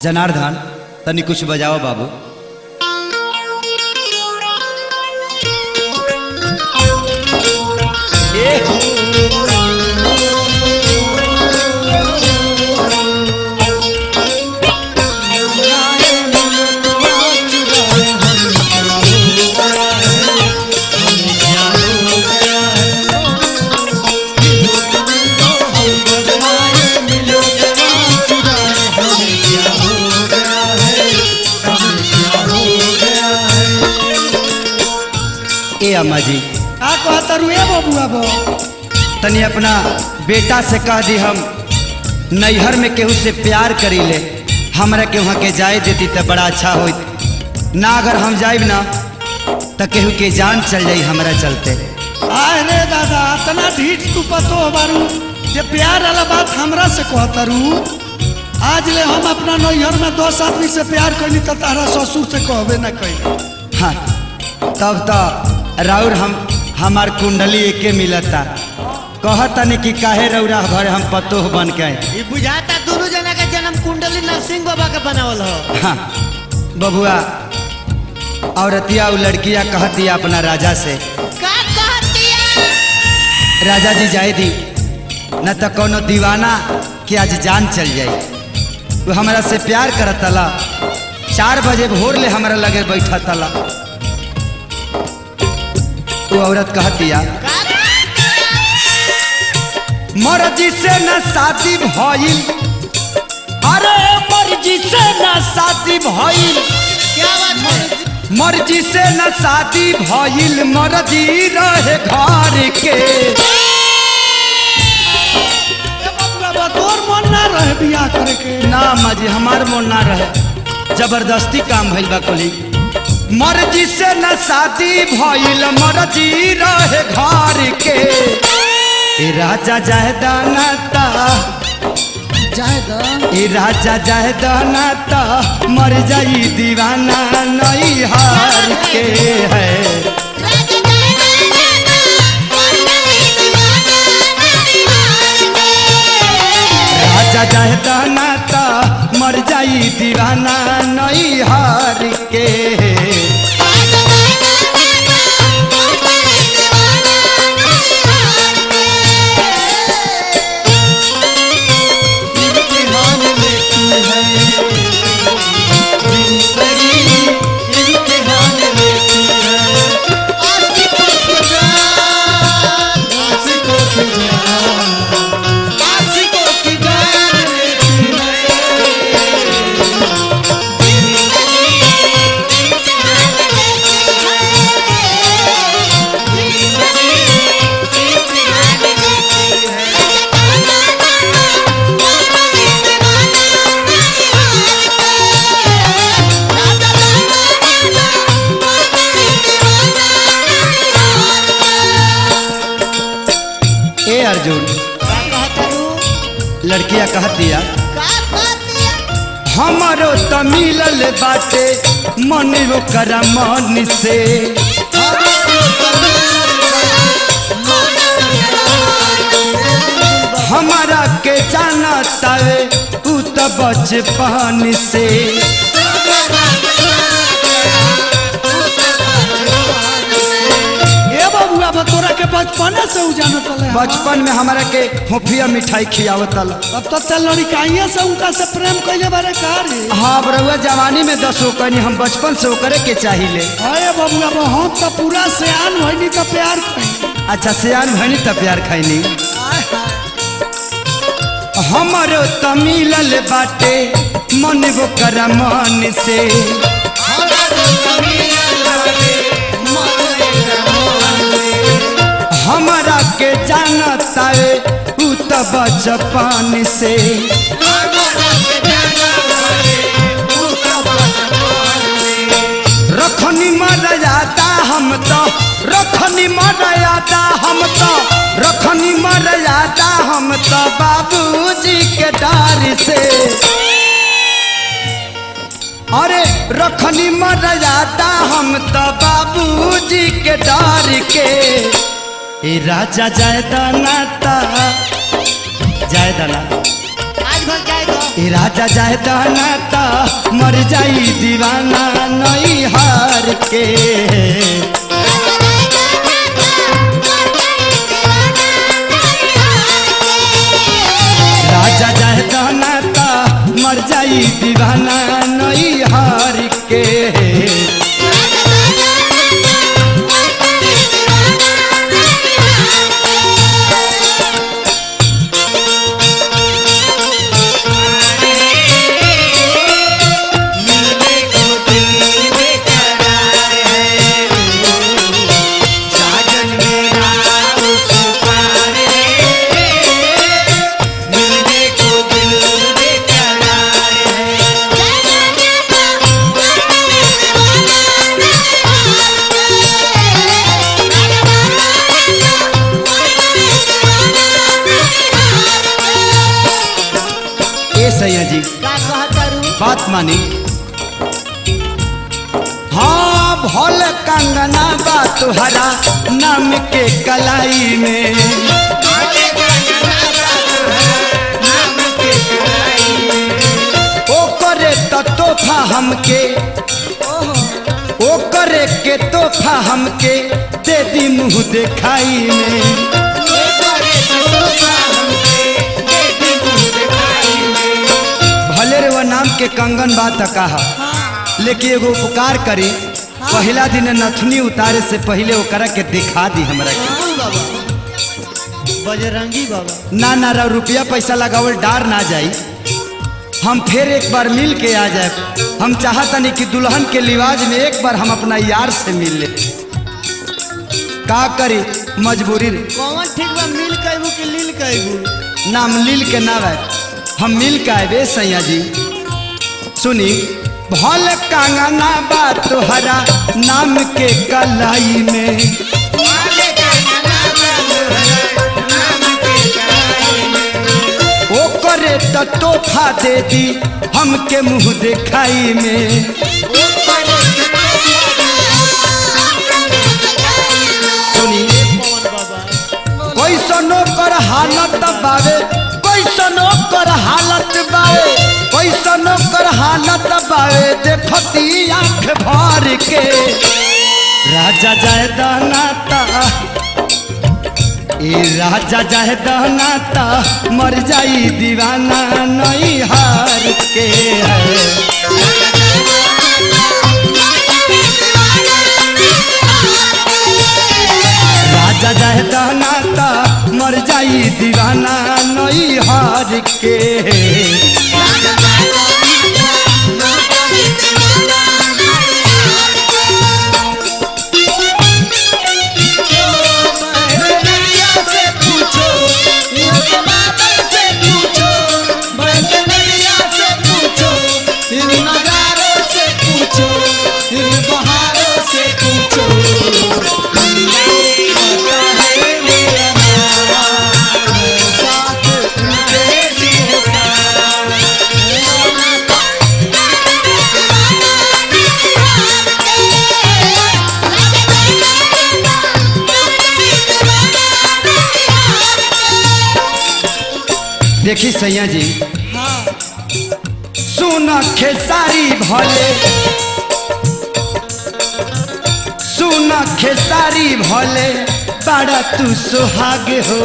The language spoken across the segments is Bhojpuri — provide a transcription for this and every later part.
जनार्दन तनी कुछ बजाओ बाबू। ए अम्मा जी का कहता रुए बबुआ बो तनी अपना बेटा से कह दी हम नैहर में केहू से प्यार करी ले, हमरा के वहाँ के जाए देती तो बड़ा अच्छा होत ना। अगर हम जाइब ना तो केहू के जान चल जाई हमरा चलते। अरे दादा इतना ढीठ तू पतो बारू जे प्यार वाला बात हमरा से कहता रू। आज ले हम अपना नैहर में 10 आदमी से प्यार करनी तो तारा ससुर से कहबे ना कही। हाँ तब तो राउर हमार कुंडली एके मिलता। कहतनी कि काहे रौरा घर हम पतोह बन के ये बुझाता दोनों जना का जन्म कुंडली नरसिंह बाबा का बनावल हो। हाँ बबुआ औरतिया लड़किया कहतिया अपना राजा से, का कहतिया? राजा जी जाए दी न तो कोनो दीवाना कि आज जान चल जाए। वो हमरा से प्यार करतला, 4 बजे भोर ले हमरा लगे बैठा तला। वो औरत कहतिया मर्जी से न शादी भइल, अरे मर्जी से न शादी भइल, क्या बात है? मर्जी से न शादी भइल, मर्जी रहे घर के। बबुआ बो तोर मन ना रहे बियाह करे के? ना मजी हमार मन ना रहे, जबरदस्ती काम भइल बा कोली। मर्जी से न शादी भइल, मर्जी रहे घर के। ए राजा जायदा नाता, ए राजा जायदा नाता, मर जाई दीवाना नहीं हार के है। राजा जायदा नाता, मर जाई दीवाना नहीं हार के। अर्जुन लड़किया कहतिया हमारो त मिलल बाटे मन ओकर मन से। हमारा के जानता है उ त बचपन से। तोरा के बचपने से उजानो तले? बचपन में हमारा के फोफिया मिठाई खियावतल। अब तो ते लड़काइया से उनका से प्रेम कइले बारे कारी? हाँ बरुआ जवानी में 10 कनी, हम बचपन से ओकरे के चाहिए। अरे बबुआ बो हम तो पूरा सियान भइनी तो प्यार कइनी। अच्छा सियान भइनी तो प्यार खैनी। हमारो त मिलल बाटे मन ओकर मन से। हमारा के जानता है उ त बचपन से। रखनी मर्यादा हम तो, रखनी मर्यादा हम तो, रखनी मर्यादा हम तो बाबूजी के डर से। अरे रखनी मर्यादा हम तो बाबूजी के डर के। ए राजा जायदा नाता, जायदा ना आज भर जाए तो ए राजा जाए दाना ता मर जाई दीवाना नई हार के। राजा जाए दाना ता मर जाई दीवाना नई हार के। सैया जी बात मानी। हाँ भोल कंगना बा तुहरा नाम के कलाई में। ओ करे तो तोहफा हमके, ओ करे के तोहफा हमके दे दी मुँह दिखाई में। भले रे वो नाम के कंगन बात कहा, लेकिन एगो उपकार करी, पहला दिन नथुनी उतारे से पहले ओकरा के दिखा दी हमरा के। बजरंगी बाबा ना ना रुपया पैसा लगावल डार ना जाई, हम फिर एक बार मिल के आ जाए। हम चाहतनी कि दुल्हन के लिवाज में एक बार हम अपना यार से मिल ले। का करी मजबूरी रे। कौन ठीक बा, मिल कहबू कि लील कहबू? नाम लील के ना है, हम मिल के आए सैया जी। सुनी भोल कंगना बा तुहरा नाम के कलाई में। ओ करे तो तोहफा दे दी हमके मुँह दिखाई में। सुनी कोई सनो कर हालत बावे, कोई सनो कर हालत बावे, कोई सनो कर हालत बावे देखती आँख भर के। राजा जाए दाना ता, ए राजा जाए दाना ता मर जाई दीवाना नई हार के। राजा जाए दाना ता मर जाई दीवाना नई हार के। देखी सैया जी, सुन खेसारी भले, सुन खेसारी भले बड़ा तू सुहाग हो।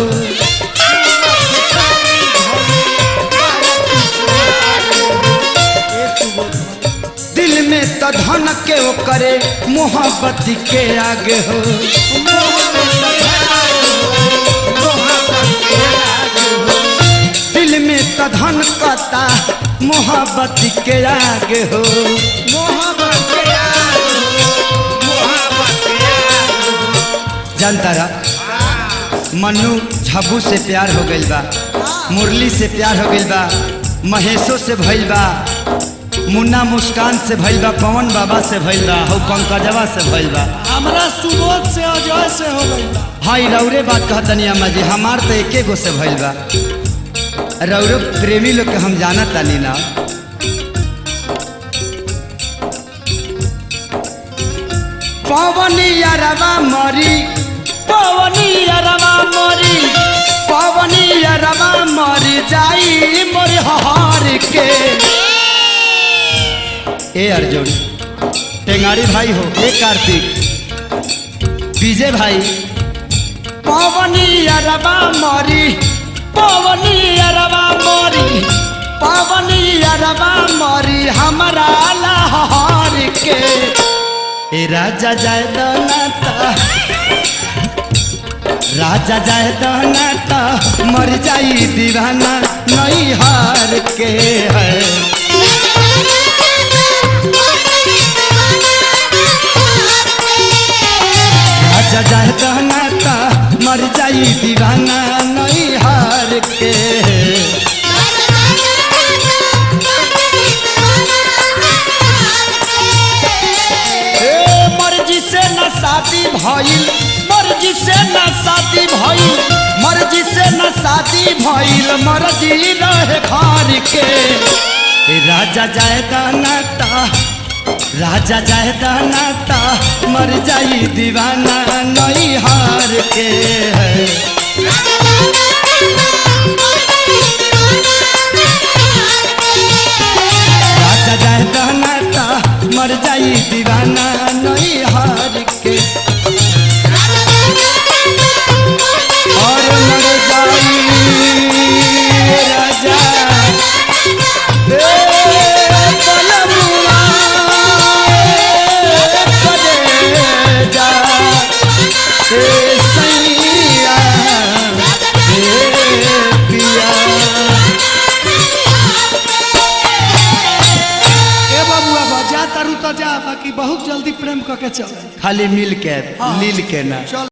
दिल में तो धन के ओ करे मोहब्बत के आगे हो। दिल में तो धन कता मोहब्बत के आगे हो। जानता रहा मनु झब्बू से प्यार हो गइल बा, मुरली से प्यार हो गइल बा, महेशो से भइल बा, मुन्ना मुस्कान से भइल बा, पवन बाबा से भइल बा, हो पंकजवा से भइल बा, हमरा सुबोध से अजय से हो गइल बा। हाँ रौरे बात कहतनी अम्मा जी, हमार तो एके गो से भइल बा। रौरो प्रेमी लोग के हम जाना तानी ना। पवनिया रवा मरी, पवनिया रवा मरी, पवनिया रवा मरी जाई मोर हार के। ए अर्जुन टेंगारी भाई हो, ए कार्तिक विजय भाई, पवनी अरबा मरी, पवनी अरबा मरी, पवनी अरबा मरी हमारा लाहौर के। ए राजा जाय दनाता, राजा जाय दनाता मर जाई दीवाना नहीं हार के है। राजा जाय दनाता मर जाई दीवाना नहीं हार के। मर्जी से न शादी भइल, मर्जी से न शादी भइल, मर्जी से न शादी भइल, मर्जी रहे घर के। राजा जाय दनाता, राजा जाय दनाता मर जाई दीवाना नहीं हार के है। राजा जाय दनाता मर जाई दीवाना नहीं हार के। और मर जाई राजा तारू तो जा, बाकी बहुत जल्दी प्रेम करके चल। खाली मिल के लील के ना।